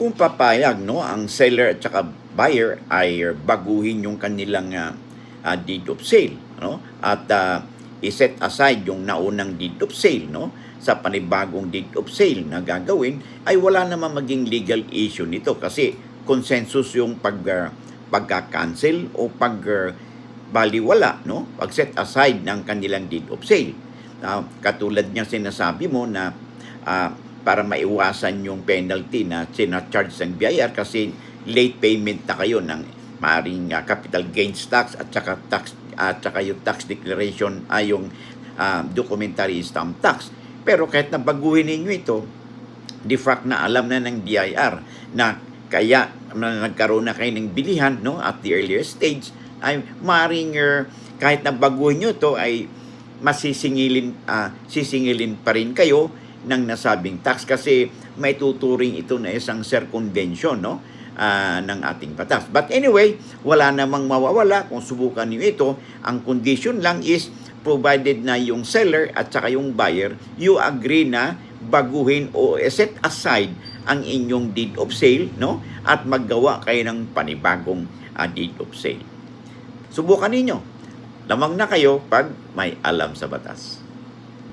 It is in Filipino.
kung papayag ang seller at saka buyer ay baguhin yung kanilang deed of sale, at i-set aside yung naunang deed of sale, sa panibagong deed of sale na gagawin, ay wala naman maging legal issue nito kasi consensus yung pagka-cancel o baliwala, pag-set aside ng kanilang deed of sale. Katulad niya sinasabi mo na para maiwasan yung penalty na sinacharge ng BIR kasi late payment na kayo ng maaaring capital gains tax at saka yung tax declaration ay yung documentary stamp tax. Pero kahit na baguhin ninyo ito, de facto na alam na ng BIR na kaya nagkaroon na kayo ng bilihan at the earlier stage, ay maaaring kahit na baguhin nyo ito ay sisingilin pa rin kayo ng nasabing tax kasi may tuturing ito na isang circumvention ng ating batas. But anyway, wala namang mawawala kung subukan niyo ito. Ang condition lang is provided na yung seller at saka yung buyer, you agree na baguhin o set aside ang inyong deed of sale, at maggawa kayo ng panibagong deed of sale. Subukan ninyo. Lamang na kayo pag may alam sa batas.